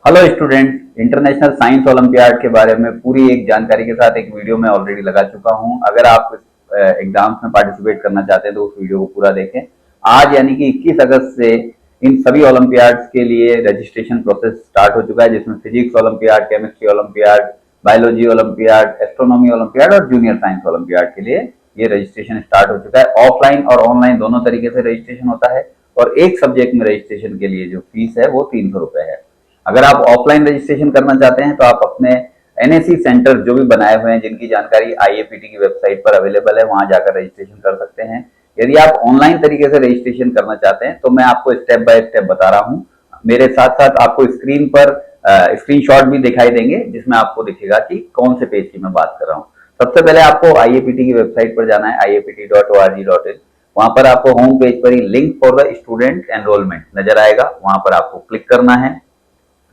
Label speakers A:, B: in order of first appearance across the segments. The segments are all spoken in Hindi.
A: Hello student, international science olympiad के बारे में पूरी एक जानकारी के साथ एक वीडियो मैं ऑलरेडी लगा चुका हूं। अगर आप एग्जाम्स में पार्टिसिपेट करना चाहते हैं तो उस वीडियो को पूरा देखें। आज यानी कि 21 अगस्त से इन सभी ओलंपियाड्स के लिए रजिस्ट्रेशन प्रोसेस स्टार्ट हो चुका है, जिसमें physics olympiad, chemistry olympiad, biology olympiad, astronomy olympiad और जूनियर साइंस ओलंपियाड के लिए ये रजिस्ट्रेशन स्टार्ट हो चुका है। ऑफलाइन और ऑनलाइन दोनों तरीके से रजिस्ट्रेशन होता है और एक सब्जेक्ट में रजिस्ट्रेशन के लिए जो फीस है वो 300 रुपए है। अगर आप ऑफलाइन रजिस्ट्रेशन करना चाहते हैं तो आप अपने एनएससी सेंटर जो भी बनाए हुए हैं, जिनकी जानकारी आईएपीटी की वेबसाइट पर अवेलेबल है, वहां जाकर रजिस्ट्रेशन कर सकते हैं। यदि आप ऑनलाइन तरीके से रजिस्ट्रेशन करना चाहते हैं तो मैं आपको स्टेप बाय स्टेप बता रहा हूं। मेरे साथ साथ आपको स्क्रीन पर स्क्रीनशॉट भी दिखाई देंगे, जिसमें आपको दिखेगा कि कौन से पेज की मैं बात कर रहा हूँ। सबसे पहले आपको आईएपीटी की वेबसाइट पर जाना है, iapt.org.in। वहां पर आपको होम पेज पर ही link for the student enrolment नजर आएगा, वहां पर आपको क्लिक करना है।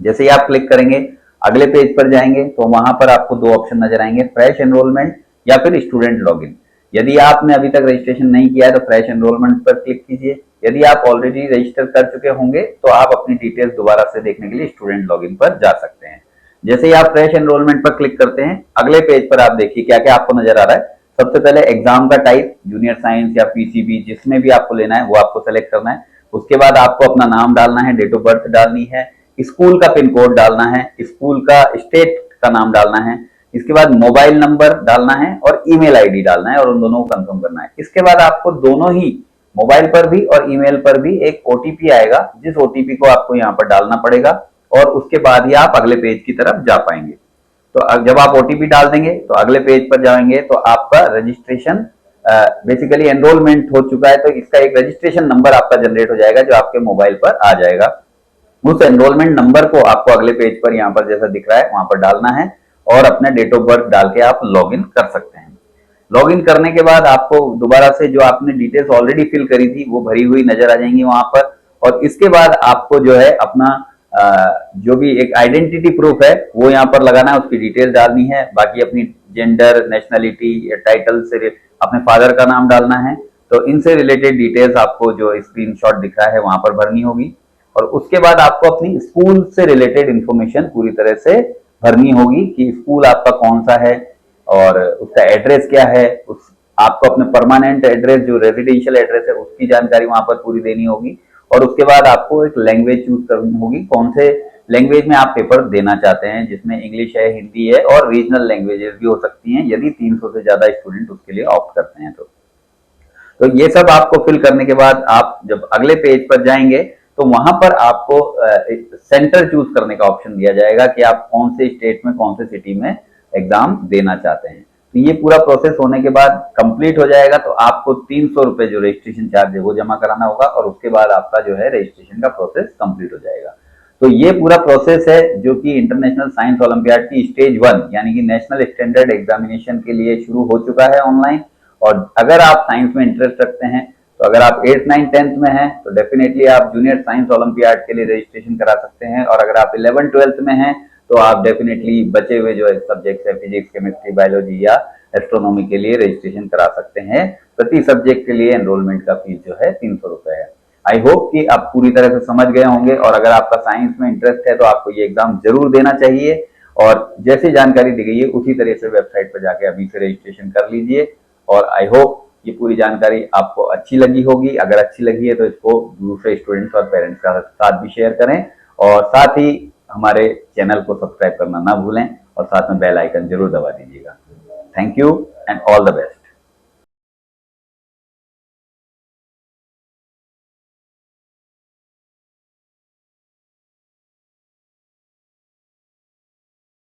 A: जैसे ही आप क्लिक करेंगे अगले पेज पर जाएंगे तो वहां पर आपको दो ऑप्शन नजर आएंगे, फ्रेश एनरोलमेंट या फिर स्टूडेंट लॉगिन। यदि आपने अभी तक रजिस्ट्रेशन नहीं किया है तो फ्रेश एनरोलमेंट पर क्लिक कीजिए। यदि आप ऑलरेडी रजिस्टर कर चुके होंगे तो आप अपनी डिटेल्स दोबारा से देखने के लिए स्टूडेंट लॉगिन पर जा सकते हैं। जैसे ही आप फ्रेश एनरोलमेंट पर क्लिक करते हैं अगले पेज पर आप देखिए क्या क्या आपको नजर आ रहा है। सबसे पहले एग्जाम का टाइप, जूनियर साइंस या पीसीबी, जिसमें भी आपको लेना है वो आपको सेलेक्ट करना है। उसके बाद आपको अपना नाम डालना है, डेट ऑफ बर्थ डालनी है, स्कूल का पिन कोड डालना है, स्कूल का स्टेट का नाम डालना है, इसके बाद मोबाइल नंबर डालना है और ईमेल आईडी डालना है और उन दोनों को कंफर्म करना है। इसके बाद आपको दोनों ही मोबाइल पर भी और ईमेल पर भी एक ओटीपी आएगा, जिस ओटीपी को आपको यहाँ पर डालना पड़ेगा और उसके बाद ही आप अगले पेज की तरफ जा पाएंगे। तो जब आप ओटीपी डाल देंगे तो अगले पेज पर जाएंगे तो आपका रजिस्ट्रेशन बेसिकली एनरोलमेंट हो चुका है, तो इसका एक रजिस्ट्रेशन नंबर आपका जनरेट हो जाएगा जो आपके मोबाइल पर आ जाएगा। उस एनरोलमेंट नंबर को आपको अगले पेज पर यहाँ पर जैसा दिख रहा है वहां पर डालना है और अपना डेट ऑफ बर्थ डाल के आप लॉग इन कर सकते हैं। लॉग इन करने के बाद आपको दोबारा से जो आपने डिटेल्स ऑलरेडी फिल करी थी वो भरी हुई नजर आ जाएंगी वहां पर। और इसके बाद आपको जो है अपना जो भी एक आइडेंटिटी प्रूफ है वो यहाँ पर लगाना है, उसकी डिटेल डालनी है। बाकी अपनी जेंडर, नेशनलिटी या टाइटल से अपने फादर का नाम डालना है। तो इनसे रिलेटेड डिटेल्स आपको जो स्क्रीनशॉट दिख रहा है वहां पर भरनी होगी। और उसके बाद आपको अपनी स्कूल से रिलेटेड इंफॉर्मेशन पूरी तरह से भरनी होगी कि स्कूल आपका कौन सा है और उसका एड्रेस क्या है। उस आपको अपने परमानेंट एड्रेस जो रेजिडेंशियल एड्रेस है उसकी जानकारी वहां पर पूरी देनी होगी। और उसके बाद आपको एक लैंग्वेज चूज करनी होगी, कौन से लैंग्वेज में आप पेपर देना चाहते हैं, जिसमें इंग्लिश है, हिंदी है और रीजनल लैंग्वेजेस भी हो सकती हैं यदि 300 से ज्यादा स्टूडेंट उसके लिए ऑप्ट करते हैं तो ये सब आपको फिल करने के बाद आप जब अगले पेज पर जाएंगे तो वहां पर आपको सेंटर चूज करने का ऑप्शन दिया जाएगा कि आप कौन से स्टेट में, कौन से सिटी में एग्जाम देना चाहते हैं। तो ये पूरा प्रोसेस होने के बाद कंप्लीट हो जाएगा तो आपको 300 रुपए जो रजिस्ट्रेशन चार्ज है वो जमा कराना होगा और उसके बाद आपका जो है रजिस्ट्रेशन का प्रोसेस कंप्लीट हो जाएगा। तो ये पूरा प्रोसेस है जो कि इंटरनेशनल साइंस ओलंपियाड की स्टेज 1 यानी कि नेशनल स्टैंडर्ड एग्जामिनेशन के लिए शुरू हो चुका है ऑनलाइन। और अगर आप साइंस में इंटरेस्ट रखते हैं तो अगर आप 8th 9th 10th में हैं तो डेफिनेटली आप जूनियर साइंस ओलंपियाड के लिए रजिस्ट्रेशन करा सकते हैं। और अगर आप 11th 12th में हैं तो आप डेफिनेटली बचे हुए जो सब्जेक्ट्स है, फिजिक्स, केमिस्ट्री, बायोलॉजी या एस्ट्रोनॉमी के लिए रजिस्ट्रेशन करा सकते हैं। प्रति सब्जेक्ट के लिए एनरोलमेंट का फीस जो है 300 रुपए है। आई होप कि आप पूरी तरह से समझ गए होंगे और अगर आपका साइंस में इंटरेस्ट है तो आपको ये एग्जाम जरूर देना चाहिए। और जैसी जानकारी दी गई है उसी तरह से वेबसाइट पर जाके अभी से रजिस्ट्रेशन कर लीजिए। और आई होप ये पूरी जानकारी आपको अच्छी लगी होगी। अगर अच्छी लगी है तो इसको दूसरे स्टूडेंट्स और पेरेंट्स का साथ भी शेयर करें और साथ ही हमारे चैनल को सब्सक्राइब करना ना भूलें और साथ में बेल आइकन जरूर दबा दीजिएगा। Thank you and all the best.